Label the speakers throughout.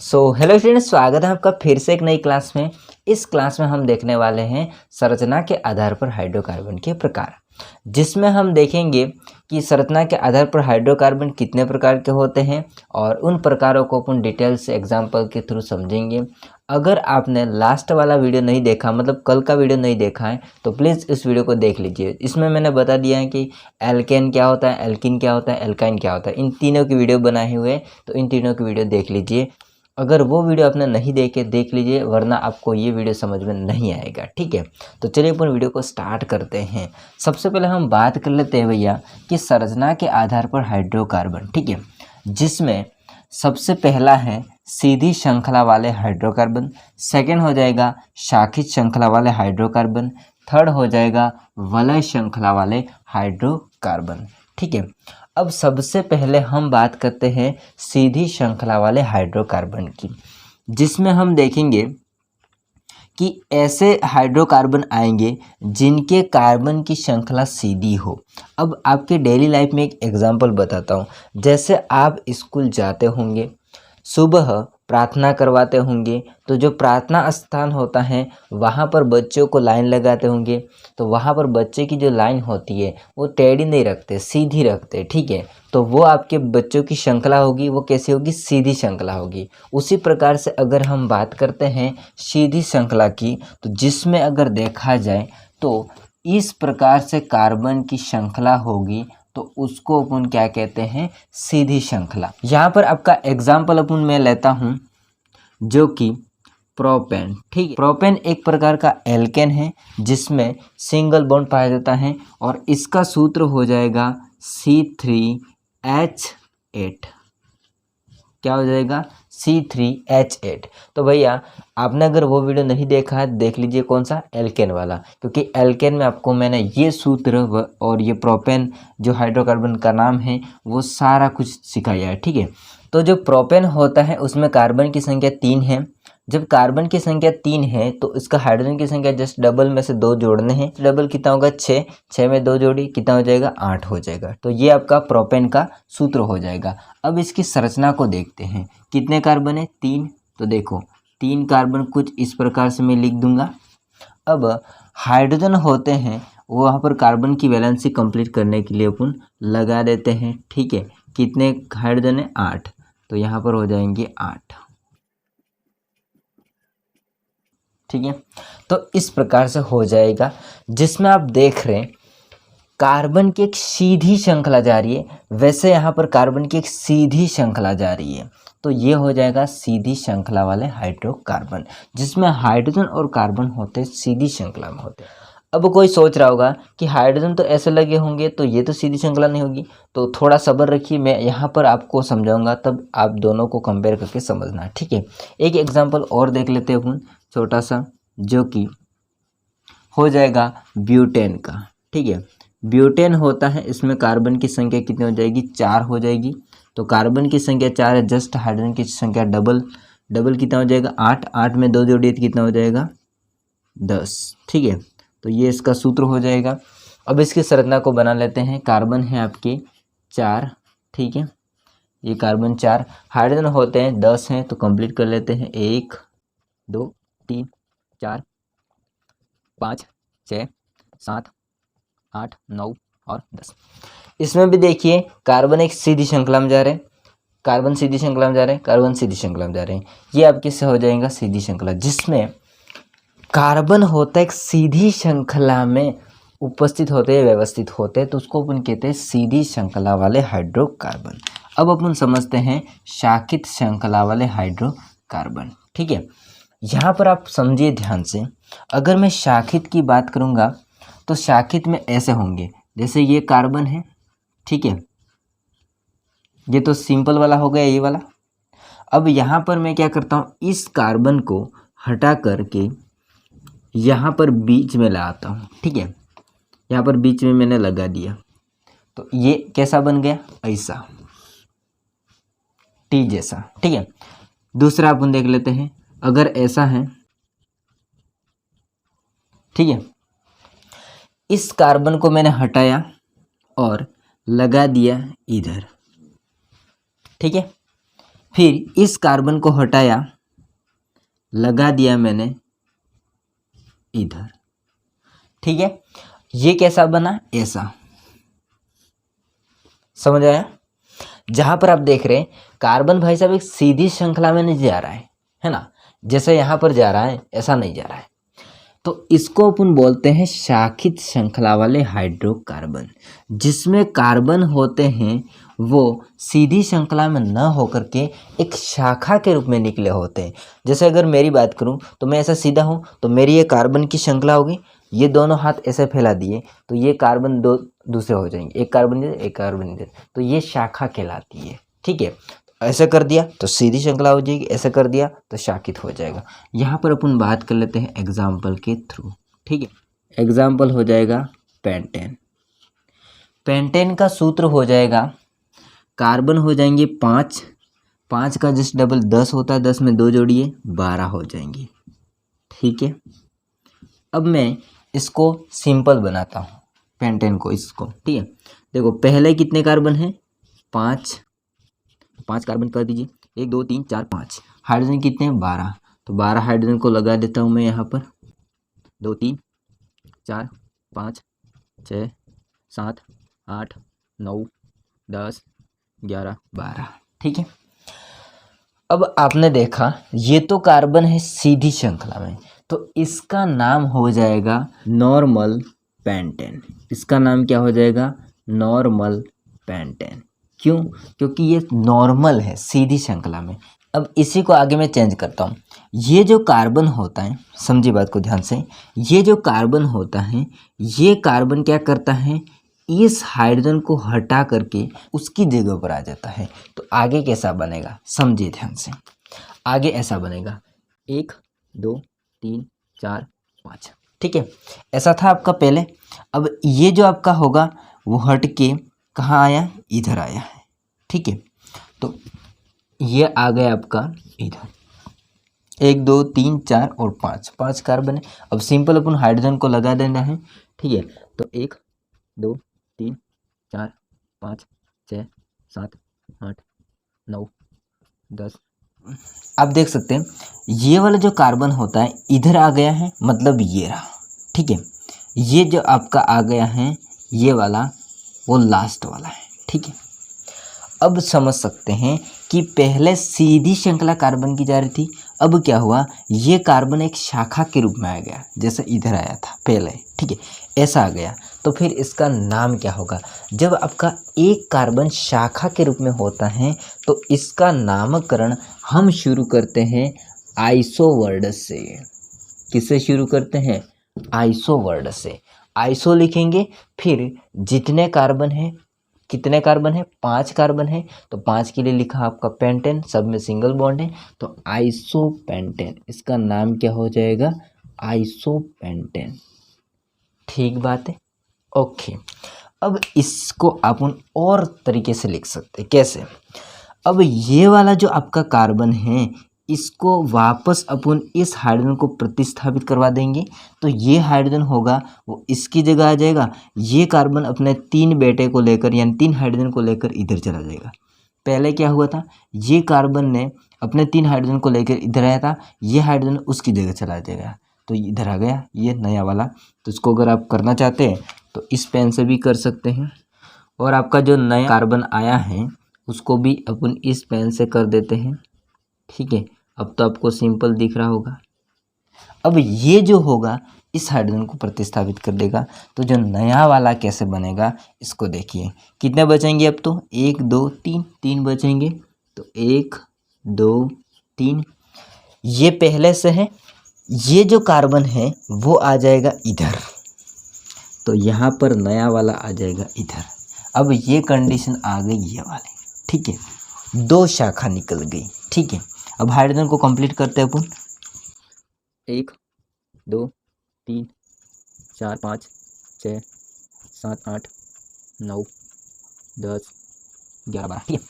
Speaker 1: Hello students, स्वागत है आपका फिर से एक नई क्लास में। इस क्लास में हम देखने वाले हैं संरचना के आधार पर हाइड्रोकार्बन के प्रकार, जिसमें हम देखेंगे कि संरचना के आधार पर हाइड्रोकार्बन कितने प्रकार के होते हैं और उन प्रकारों को अपन डिटेल से एग्जाम्पल के थ्रू समझेंगे। अगर आपने लास्ट वाला वीडियो नहीं देखा, मतलब कल का वीडियो नहीं देखा है, तो प्लीज़ इस वीडियो को देख लीजिए। इसमें मैंने बता दिया है कि एल्केन क्या होता है, एल्किन क्या होता है, एल्काइन क्या होता है। इन तीनों की वीडियो बनाए हुए हैं, तो इन तीनों की वीडियो देख लीजिए। अगर वो वीडियो आपने नहीं देखे देख लीजिए, वरना आपको ये वीडियो समझ में नहीं आएगा। ठीक है, तो चलिए अपन वीडियो को स्टार्ट करते हैं। सबसे पहले हम बात कर लेते हैं भैया कि संरचना के आधार पर हाइड्रोकार्बन, ठीक है, जिसमें सबसे पहला है सीधी श्रृंखला वाले हाइड्रोकार्बन, सेकंड हो जाएगा शाखित श्रृंखला वाले हाइड्रोकार्बन, थर्ड हो जाएगा वलय श्रृंखला वाले हाइड्रोकार्बन। ठीक है, अब सबसे पहले हम बात करते हैं सीधी श्रृंखला वाले हाइड्रोकार्बन की, जिसमें हम देखेंगे कि ऐसे हाइड्रोकार्बन आएंगे जिनके कार्बन की श्रृंखला सीधी हो। अब आपके डेली लाइफ में एक एग्जांपल बताता हूँ। जैसे आप स्कूल जाते होंगे, सुबह प्रार्थना करवाते होंगे, तो जो प्रार्थना स्थान होता है वहाँ पर बच्चों को लाइन लगाते होंगे, तो वहाँ पर बच्चे की जो लाइन होती है वो टेढ़ी नहीं रखते, सीधी रखते। ठीक है, तो वो आपके बच्चों की श्रृंखला होगी, वो कैसी होगी, सीधी श्रृंखला होगी। उसी प्रकार से अगर हम बात करते हैं सीधी श्रृंखला की, तो जिसमें अगर देखा जाए तो इस प्रकार से कार्बन की श्रृंखला होगी, तो उसको अपन क्या कहते हैं, सीधी श्रृंखला। यहाँ पर आपका एग्जाम्पल अपन मैं लेता हूँ, जो कि प्रोपेन। ठीक है, प्रोपेन एक प्रकार का एल्केन है जिसमें सिंगल बॉन्ड पाया जाता है और इसका सूत्र हो जाएगा C3H8। क्या हो जाएगा, C3H8। तो भैया आपने अगर वो वीडियो नहीं देखा है, देख लीजिए कौन सा, एल्केन वाला, क्योंकि एल्केन में आपको मैंने ये सूत्र और ये प्रोपेन जो हाइड्रोकार्बन का नाम है वो सारा कुछ सिखाया है। ठीक है, तो जो प्रोपेन होता है उसमें कार्बन की संख्या 3 है। जब कार्बन की संख्या 3 है तो इसका हाइड्रोजन की संख्या जस्ट डबल में से 2 जोड़ने हैं। डबल कितना होगा, 6, 6 में 2 जोड़ी कितना हो जाएगा, 8 हो जाएगा। तो ये आपका प्रोपेन का सूत्र हो जाएगा। अब इसकी संरचना को देखते हैं, कितने कार्बन है, 3। तो देखो 3 कार्बन कुछ इस प्रकार से मैं लिख दूंगा। अब हाइड्रोजन होते हैं, वहाँ पर कार्बन की वैलेंसी कंप्लीट करने के लिए अपन लगा देते हैं। ठीक है, कितने हाइड्रोजन है, 8, तो यहाँ पर हो जाएंगे 8। ठीक है, तो इस प्रकार से हो जाएगा, जिसमें आप देख रहे हैं कार्बन की एक सीधी श्रृंखला जा रही है, वैसे यहाँ पर कार्बन की एक सीधी श्रृंखला जा रही है। तो ये हो जाएगा सीधी श्रृंखला वाले हाइड्रोकार्बन, जिसमें हाइड्रोजन और कार्बन होते सीधी श्रृंखला में होते हैं। अब कोई सोच रहा होगा कि हाइड्रोजन तो ऐसे लगे होंगे तो ये तो सीधी श्रृंखला नहीं होगी। तो थोड़ा सब्र रखिए, मैं यहाँ पर आपको समझाऊंगा, तब आप दोनों को कंपेयर करके समझना। ठीक है, एक एग्जाम्पल और देख लेते हैं अपन छोटा सा, जो कि हो जाएगा ब्यूटेन का। ठीक है, ब्यूटेन होता है, इसमें कार्बन की संख्या कितनी हो जाएगी, 4 हो जाएगी। तो कार्बन की संख्या 4 है, जस्ट हाइड्रोजन की संख्या डबल कितना हो जाएगा, 8, 8 में 2 जोड़िए तो कितना हो जाएगा, 10। ठीक है, तो ये इसका सूत्र हो जाएगा। अब इसकी संरचना को बना लेते हैं। कार्बन है आपके 4, ठीक है, ये कार्बन 4, हाइड्रोजन होते हैं 10 हैं, तो कंप्लीट कर लेते हैं। 1 2 3 4 5 6 7 8 9 और 10। इसमें भी देखिए कार्बन एक सीधी श्रृंखला में जा रहे हैं, कार्बन सीधी श्रृंखला में जा रहे हैं, कार्बन सीधी श्रृंखला में जा रहे हैं। ये आपके से हो जाएगा सीधी श्रृंखला, जिसमें कार्बन होता है एक सीधी श्रृंखला में उपस्थित होते हैं, व्यवस्थित होते हैं, तो उसको अपन कहते हैं सीधी श्रृंखला वाले हाइड्रोकार्बन। अब अपन समझते हैं शाखित श्रृंखला वाले हाइड्रोकार्बन। ठीक है, यहाँ पर आप समझिए ध्यान से, अगर मैं शाखित की बात करूँगा तो शाखित में ऐसे होंगे, जैसे ये कार्बन है, ठीक है, ये तो सिंपल वाला हो गया, ये वाला। अब यहाँ पर मैं क्या करता हूँ, इस कार्बन को हटा करके यहाँ पर बीच में लाता हूँ। ठीक है, यहाँ पर बीच में मैंने लगा दिया, तो ये कैसा बन गया, ऐसा, टी जैसा। ठीक है, दूसरा अपन देख लेते हैं, अगर ऐसा है, ठीक है, इस कार्बन को मैंने हटाया और लगा दिया इधर। ठीक है, फिर इस कार्बन को हटाया, लगा दिया मैंने इधर, ठीक है। ये कैसा बना, ऐसा, समझ आया। जहां पर आप देख रहे हैं कार्बन भाई साहब एक सीधी श्रृंखला में नहीं जा रहा है ना, जैसे यहां पर जा रहा है ऐसा नहीं जा रहा है, तो इसको अपन बोलते हैं शाखित श्रृंखला वाले हाइड्रोकार्बन। जिसमें कार्बन होते हैं वो सीधी श्रृंखला में न होकर के एक शाखा के रूप में निकले होते हैं। जैसे अगर मेरी बात करूं तो मैं ऐसा सीधा हूं तो मेरी ये कार्बन की श्रृंखला होगी, ये दोनों हाथ ऐसे फैला दिए तो ये कार्बन दो दूसरे हो जाएंगे, एक कार्बन इधर एक कार्बन इधर, तो ये शाखा कहलाती है, ठीक है। ऐसा कर दिया तो सीधी श्रृंखला हो जाएगी, ऐसा कर दिया तो शाखित हो जाएगा। यहाँ पर अपन बात कर लेते हैं एग्जाम्पल के थ्रू, ठीक है। एग्जाम्पल हो जाएगा पेंटेन। पेंटेन का सूत्र हो जाएगा, कार्बन हो जाएंगे 5, 5 का जस्ट डबल 10 होता है, 10 में 2 जोड़िए 12 हो जाएंगे, ठीक है। अब मैं इसको सिंपल बनाता हूँ पेंटेन को, इसको, ठीक है। देखो पहले कितने कार्बन है, 5 कार्बन कर दीजिए, 1 2 3 4 5। हाइड्रोजन कितने हैं, 12, तो 12 हाइड्रोजन को लगा देता हूँ मैं यहाँ पर, 2 3 4 5 6 7 8 9 10 11 12, ठीक है। अब आपने देखा ये तो कार्बन है सीधी श्रृंखला में, तो इसका नाम हो जाएगा नॉर्मल पेंटेन। इसका नाम क्या हो जाएगा, नॉर्मल पेंटेन। क्यों, क्योंकि ये नॉर्मल है सीधी श्रृंखला में। अब इसी को आगे मैं चेंज करता हूँ। ये जो कार्बन होता है, समझिए बात को ध्यान से, ये जो कार्बन होता है, ये कार्बन क्या करता है, इस हाइड्रोजन को हटा करके उसकी जगह पर आ जाता है। तो आगे कैसा बनेगा, समझिए ध्यान से। आगे ऐसा बनेगा 1 2 3 4 5, ठीक है। ऐसा था आपका पहले। अब ये जो आपका होगा वो हट के कहाँ आया, इधर आया है, ठीक है। तो ये आ गया आपका इधर, 1 2 3 4 और 5 कार्बन है। अब सिंपल अपन हाइड्रोजन को लगा देना है, ठीक है। तो 1 2 3 4 5 6 7 8 9 10। आप देख सकते हैं ये वाला जो कार्बन होता है इधर आ गया है, मतलब ये रहा, ठीक है। ये जो आपका आ गया है ये वाला, वो लास्ट वाला है, ठीक है। अब समझ सकते हैं कि पहले सीधी श्रृंखला कार्बन की जा रही थी, अब क्या हुआ, ये कार्बन एक शाखा के रूप में आ गया, जैसे इधर आया था पहले, ठीक है, ऐसा आ गया। तो फिर इसका नाम क्या होगा, जब आपका एक कार्बन शाखा के रूप में होता है तो इसका नामकरण हम शुरू करते हैं आइसो वर्ड से। किससे शुरू करते हैं, आइसो वर्ड से। आइसो लिखेंगे, फिर जितने कार्बन है, कितने कार्बन है, 5 कार्बन है, तो 5 के लिए लिखा आपका पेंटेन, सब में सिंगल बॉन्ड है, तो आइसो पेंटेन। इसका नाम क्या हो जाएगा, आइसो पेंटेन, ठीक बात है, ओके। अब इसको अपन और तरीके से लिख सकते हैं, कैसे। अब ये वाला जो आपका कार्बन है इसको वापस अपन इस हाइड्रोजन को प्रतिस्थापित करवा देंगे, तो ये हाइड्रोजन होगा वो इसकी जगह आ जाएगा। ये कार्बन अपने 3 बेटे को लेकर, यानी 3 हाइड्रोजन को लेकर इधर चला जाएगा। पहले क्या हुआ था, ये कार्बन ने अपने 3 हाइड्रोजन को लेकर इधर आया था, ये हाइड्रोजन उसकी जगह चला जाएगा, तो इधर आ गया ये नया वाला। तो इसको अगर आप करना चाहते हैं तो इस पेन से भी कर सकते हैं, और आपका जो नया कार्बन आया है उसको भी अपन इस पेन से कर देते हैं, ठीक है। अब तो आपको सिंपल दिख रहा होगा। अब ये जो होगा इस हाइड्रोजन को प्रतिस्थापित कर देगा, तो जो नया वाला कैसे बनेगा इसको देखिए। कितने बचेंगे अब, तो 1 2 3 3 बचेंगे, तो 1 2 3, ये पहले से है। ये जो कार्बन है वो आ जाएगा इधर, तो यहाँ पर नया वाला आ जाएगा इधर। अब ये कंडीशन आ गई ये वाली, ठीक है, 2 शाखा निकल गई, ठीक है। अब हाइड्रोजन को कंप्लीट करते हैं अपन, 1 2 3 4 5 6 7 8 9 10 11 12, ठीक है।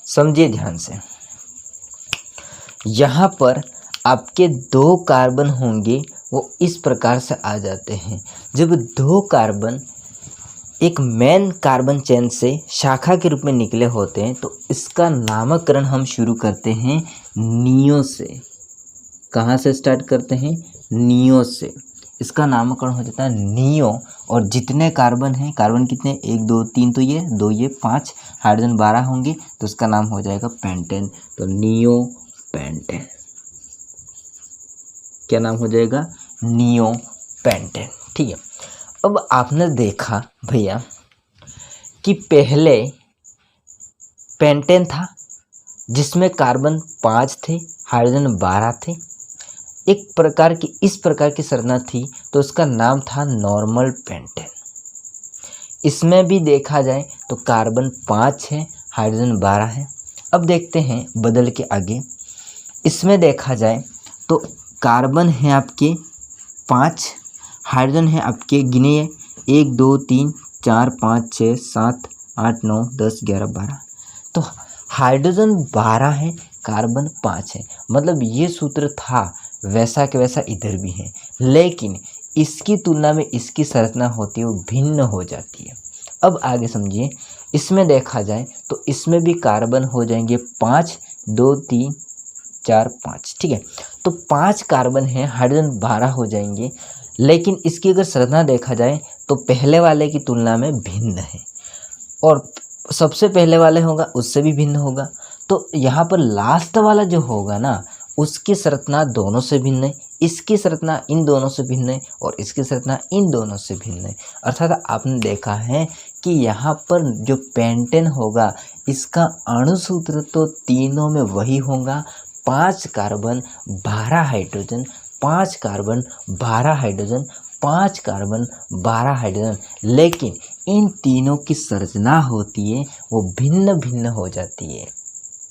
Speaker 1: समझिए ध्यान से, यहाँ पर आपके 2 कार्बन होंगे वो इस प्रकार से आ जाते हैं। जब 2 कार्बन एक मेन कार्बन चेन से शाखा के रूप में निकले होते हैं, तो इसका नामकरण हम शुरू करते हैं नियो से। कहाँ से स्टार्ट करते हैं? नियो से। इसका नामकरण हो जाता है नियो। और जितने कार्बन हैं, कार्बन कितने, 1 2 3, तो ये 2 ये 5, हाइड्रोजन 12 होंगे, तो इसका नाम हो जाएगा पेंटेन। तो नियो पेंटेन। क्या नाम हो जाएगा? Neo pentane. ठीक है। अब आपने देखा भैया कि पहले पेंटेन था जिसमें कार्बन 5 थे, हाइड्रोजन 12 थे, एक प्रकार की इस प्रकार की संरचना थी, तो उसका नाम था नॉर्मल पेंटेन। इसमें भी देखा जाए तो कार्बन 5 है, हाइड्रोजन 12 है। अब देखते हैं बदल के आगे। इसमें देखा जाए तो कार्बन है आपके 5, हाइड्रोजन है आपके, गिने 1 2 3 4 5 6 7 8 9 10 11 12, तो हाइड्रोजन 12 है, कार्बन 5 है। मतलब ये सूत्र था वैसा के वैसा इधर भी है, लेकिन इसकी तुलना में इसकी संरचना होती है वो भिन्न हो जाती है। अब आगे समझिए। इसमें देखा जाए तो इसमें भी कार्बन हो जाएंगे 5 2 3 4 5। ठीक है। तो 5 कार्बन है, हाइड्रोजन 12 हो जाएंगे, लेकिन इसकी अगर संरचना देखा जाए तो पहले वाले की तुलना में भिन्न है, और सबसे पहले वाले होगा उससे भी भिन्न होगा। तो यहाँ पर लास्ट वाला जो होगा ना, उसकी संरचना दोनों से भिन्न है, इसकी संरचना इन दोनों से भिन्न है, और इसकी संरचना इन दोनों से भिन्न है। अर्थात आपने देखा है कि यहाँ पर जो पेंटेन होगा, इसका अणुसूत्र तो तीनों में वही होगा, 5 carbon 12 hydrogen, 5 carbon 12 hydrogen, 5 carbon 12 hydrogen, लेकिन इन तीनों की संरचना होती है वो भिन्न भिन्न हो जाती है।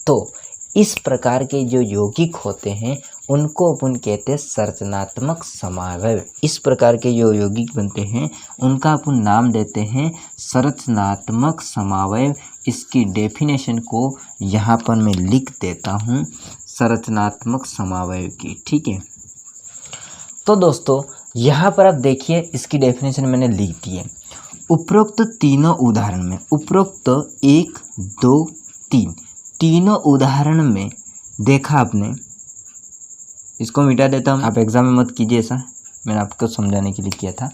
Speaker 1: तो इस प्रकार के जो यौगिक होते हैं उनको अपन कहते हैं संरचनात्मक समावयव। इस प्रकार के जो यौगिक बनते हैं उनका अपन नाम देते हैं संरचनात्मक समावयव। इसकी डेफिनेशन को यहाँ पर मैं लिख देता हूँ, संरचनात्मक समावयव की। ठीक है। तो दोस्तों यहाँ पर आप देखिए, इसकी डेफिनेशन मैंने लिख दी है। उपरोक्त तीनों उदाहरण में, उपरोक्त 1 2 3 तीनों उदाहरण में देखा आपने, इसको मिटा देता हूँ, आप एग्जाम में मत कीजिए ऐसा, मैंने आपको समझाने के लिए किया था।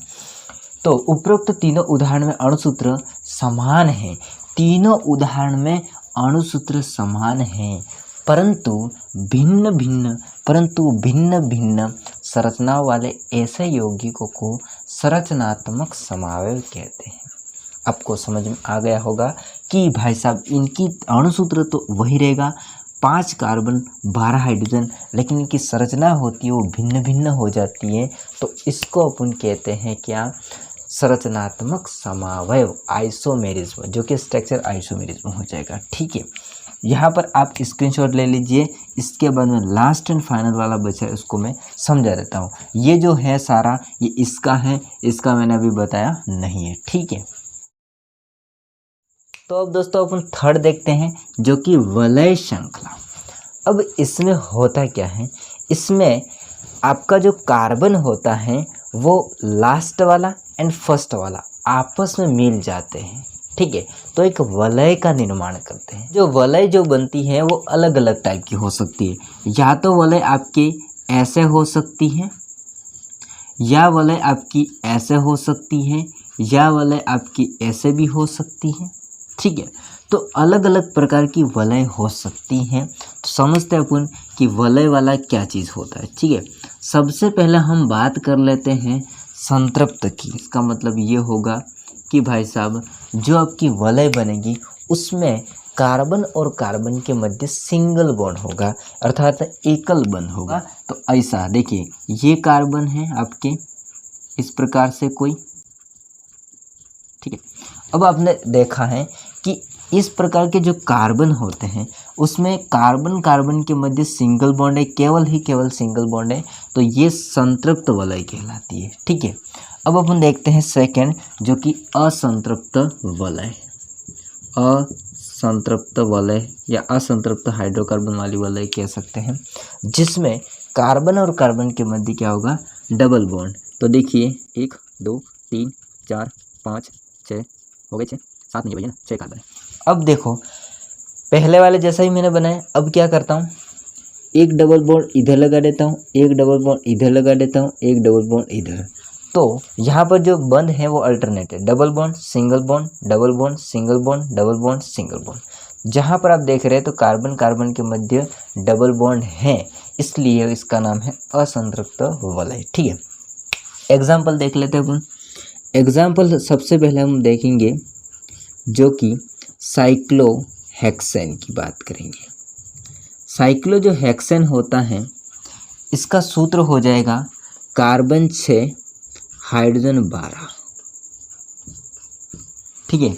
Speaker 1: तो उपरोक्त तीनों उदाहरण में अणुसूत्र समान है, तीनों उदाहरण में अणुसूत्र समान है, परंतु भिन्न भिन्न संरचना वाले ऐसे यौगिकों को संरचनात्मक समावयव कहते हैं। आपको समझ में आ गया होगा कि भाई साहब इनकी अणुसूत्र तो वही रहेगा, 5 कार्बन 12 हाइड्रोजन, लेकिन इनकी संरचना होती है वो भिन्न भिन्न हो जाती है। तो इसको अपन कहते हैं क्या? संरचनात्मक समावयव, आइसोमेरिज्म, जो कि स्ट्रक्चर आइसोमेरिज्म हो जाएगा। ठीक है। यहाँ पर आप स्क्रीनशॉट ले लीजिए। इसके बाद में लास्ट एंड फाइनल वाला बचा है, उसको मैं समझा देता हूँ। ये जो है सारा ये इसका है, इसका मैंने अभी बताया नहीं है। ठीक है। तो अब दोस्तों अपन थर्ड देखते हैं, जो कि वलय श्रृंखला। अब इसमें होता क्या है, इसमें आपका जो कार्बन होता है वो लास्ट वाला एंड फर्स्ट वाला आपस में मिल जाते हैं। ठीक है। तो एक वलय का निर्माण करते हैं। जो वलय जो बनती है वो अलग अलग टाइप की हो सकती है। या तो वलय आपके ऐसे हो सकती है, या वलय आपकी ऐसे हो सकती है, या वलय आपकी ऐसे भी हो सकती है। ठीक है। तो अलग अलग प्रकार की वलय हो सकती हैं। तो समझते हैं अपन कि वलय वाला क्या चीज़ होता है। ठीक है। सबसे पहले हम बात कर लेते हैं संतृप्त की। इसका मतलब ये होगा कि भाई साहब जो आपकी वलय बनेगी उसमें कार्बन और कार्बन के मध्य सिंगल बॉन्ड होगा, अर्थात एकल बंध होगा। तो ऐसा देखिए, ये कार्बन है आपके इस प्रकार से कोई। ठीक है। अब आपने देखा है कि इस प्रकार के जो कार्बन होते हैं उसमें कार्बन कार्बन के मध्य सिंगल बॉन्ड है, केवल सिंगल बॉन्ड है, तो ये संतृप्त वलय कहलाती है। ठीक है। अब अपन देखते हैं सेकंड, जो कि असंतृप्त वलय। असंतृप्त वलय या असंतृप्त हाइड्रोकार्बन वाली वलय कह सकते हैं, जिसमें कार्बन और कार्बन के मध्य क्या होगा? 2 डबल बॉन्ड। तो देखिए 1 2 3 4 5 6 7 8 9 10 11 12, तो 2 डबल बॉन्ड। तो 2 डबल बॉन्ड में क्या होगा? 2 डबल बॉन्ड। तो देखिए 1 2 3 4 5 6 7 8 9 10 11 12, तो 2 डबल बॉन्ड। तो देखिए हो गए 6, 7 नहीं भैया ना, 6 कार्बन है। अब देखो पहले वाले जैसा ही मैंने बनाया, अब क्या करता हूँ, एक डबल बॉन्ड इधर लगा देता हूँ, एक डबल बॉन्ड इधर लगा देता हूँ, एक डबल बॉन्ड इधर। तो यहाँ पर जो बंद है वो अल्टरनेट है, double bond single bond, double bond single bond, double bond single bond. जहाँ पर आप देख रहे हैं तो कार्बन कार्बन के मध्य डबल बॉन्ड है, इसलिए इसका नाम है असंतृप्त वलय। ठीक है, एग्जाम्पल देख लेते हैं अपन। एग्जाम्पल सबसे पहले हम देखेंगे जो कि साइक्लोहेक्सेन की बात करेंगे। साइक्लो जो हेक्सेन होता है इसका सूत्र हो जाएगा कार्बन 6 हाइड्रोजन 12। ठीक है,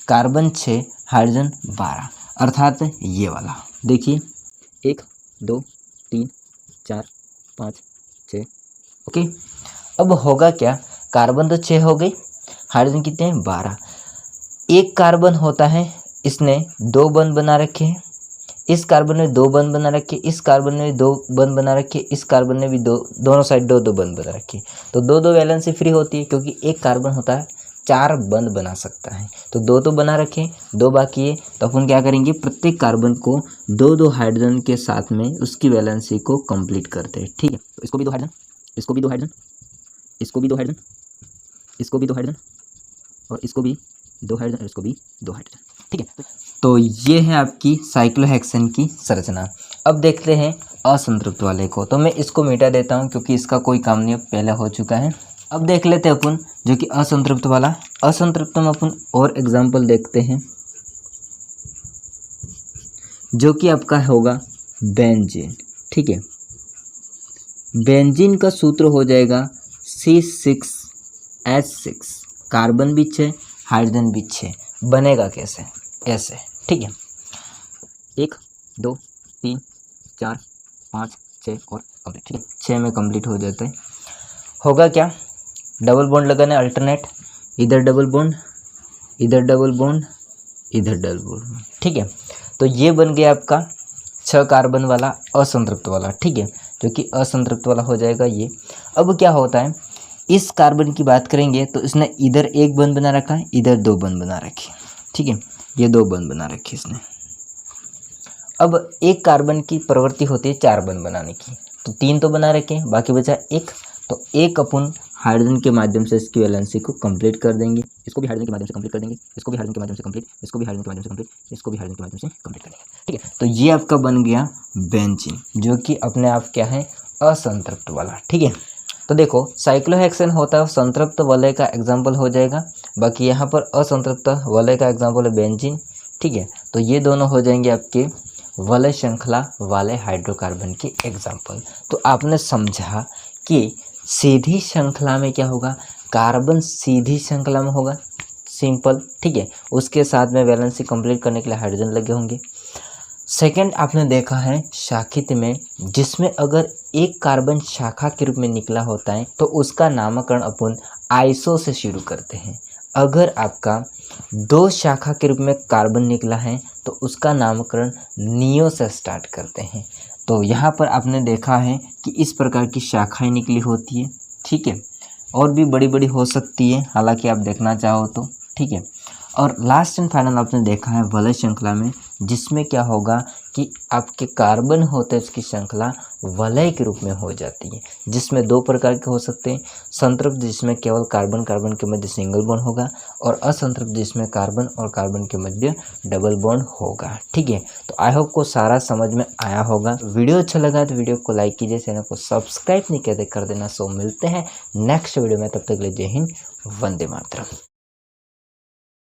Speaker 1: कार्बन 6 हाइड्रोजन 12 अर्थात ये वाला देखिए 1 2 3 4 5 6। ओके, अब होगा क्या, कार्बन तो 6 हो गई, हाइड्रोजन कितने हैं 12। एक कार्बन होता है, इसने 2 बंध बना रखे हैं, इस कार्बन में 2 बंध बना रखे, इस कार्बन में 2 बंध बना रखे, इस कार्बन ने भी दोनों साइड 2 बंध बना रखे। तो 2 वैलेंसी फ्री होती है, क्योंकि एक कार्बन होता है 4 बंध बना सकता है। तो 2 तो बना रखे, 2 बाकी है, तो अपन क्या करेंगे, प्रत्येक कार्बन को 2 हाइड्रोजन के साथ में उसकी वैलेंसी को कंप्लीट करते हैं। ठीक है, तो इसको भी 2 हाइड्रोजन, इसको भी 2 हाइड्रोजन, इसको भी 2 हाइड्रोजन, इसको भी 2 हाइड्रोजन, और इसको भी 2 हाइड्रोजन, और इसको भी 2 हाइड्रोजन। ठीक है, तो ये है आपकी साइक्लोहेक्सेन की संरचना। अब देखते हैं असंतृप्त वाले को, तो मैं इसको मिटा देता हूँ क्योंकि इसका कोई काम नहीं पहले हो चुका है। अब देख लेते हैं अपन जो कि असंतृप्त वाला। असंतृप्त में अपन और एग्जाम्पल देखते हैं जो कि आपका होगा बेंजीन। ठीक है, बेंजीन का सूत्र हो जाएगा C6H6, कार्बन भी 6 हाइड्रोजन भी 6। बनेगा कैसे, ऐसे। ठीक है, 1 2 3 4 5 6 और कंप्लीट। ठीक है, 6 में कंप्लीट हो जाता है। होगा क्या, डबल बॉन्ड लगाना है अल्टरनेट, इधर डबल बॉन्ड, इधर डबल बॉन्ड, इधर डबल बॉन्ड। ठीक है, तो ये बन गया आपका 6 कार्बन वाला असंतृप्त वाला। ठीक है, जो कि असंतृप्त वाला हो जाएगा ये। अब क्या होता है, इस कार्बन की बात करेंगे तो इसने इधर 1 बंध बना रखा है, इधर 2 बंध बना रखे। ठीक है, ये 2 बंध बना रखे इसने। अब एक कार्बन की प्रवृत्ति होती है 4 बंध बनाने की, तो 3 तो बना रखे, बाकी बचा 1। तो 1 अपन हाइड्रोजन के माध्यम से इसकी वैलेंसी को कंप्लीट कर देंगे, इसको भी हाइड्रोजन के माध्यम से कंप्लीट कर देंगे, इसको भी हाइड्रोजन के माध्यम से कंप्लीट, इसको भी हाइड्रोजन के माध्यम से कंप्लीट, इसको भी हाइड्रोजन के माध्यम से कंप्लीट कर देंगे। ठीक है, तो ये आपका बन गया बेंजीन, जो कि अपने आप क्या है, असंतृप्त वाला। ठीक है, तो देखो साइक्लोहेक्सेन होता है संतृप्त वलय का एग्जाम्पल हो जाएगा, बाकी यहाँ पर असंतृप्त वलय का एग्जाम्पल है बेंजीन। ठीक है, तो ये दोनों हो जाएंगे आपके वलय श्रृंखला वाले हाइड्रोकार्बन के एग्जाम्पल। तो आपने समझा कि सीधी श्रृंखला में क्या होगा, कार्बन सीधी श्रृंखला में होगा, सिंपल। ठीक है, उसके साथ में वैलेंसी कंप्लीट करने के लिए हाइड्रोजन लगे होंगे। सेकंड आपने देखा है शाखित में, जिसमें अगर एक कार्बन शाखा के रूप में निकला होता है तो उसका नामकरण अपन आइसो से शुरू करते हैं। अगर आपका 2 शाखा के रूप में कार्बन निकला है तो उसका नामकरण नियो से स्टार्ट करते हैं। तो यहाँ पर आपने देखा है कि इस प्रकार की शाखाएं निकली होती है। ठीक है, और भी बड़ी बड़ी हो सकती है, हालांकि आप देखना चाहो तो। ठीक है, और लास्ट एंड फाइनल आपने देखा है वलय श्रृंखला में, जिसमें क्या होगा कि आपके कार्बन होते हैं उसकी श्रृंखला वलय के रूप में हो जाती है, जिसमें 2 प्रकार के हो सकते हैं, संतृप्त जिसमें केवल कार्बन कार्बन के मध्य सिंगल बॉन्ड होगा, और असंतृप्त जिसमें कार्बन और कार्बन के मध्य डबल बॉन्ड होगा। ठीक है, तो आई होप को सारा समझ में आया होगा। वीडियो अच्छा लगा तो वीडियो को लाइक कीजिए, चैनल को सब्सक्राइब नहीं किया कर देना। सो मिलते हैं नेक्स्ट वीडियो में, तब तक के लिए जय हिंद, वंदे मातरम।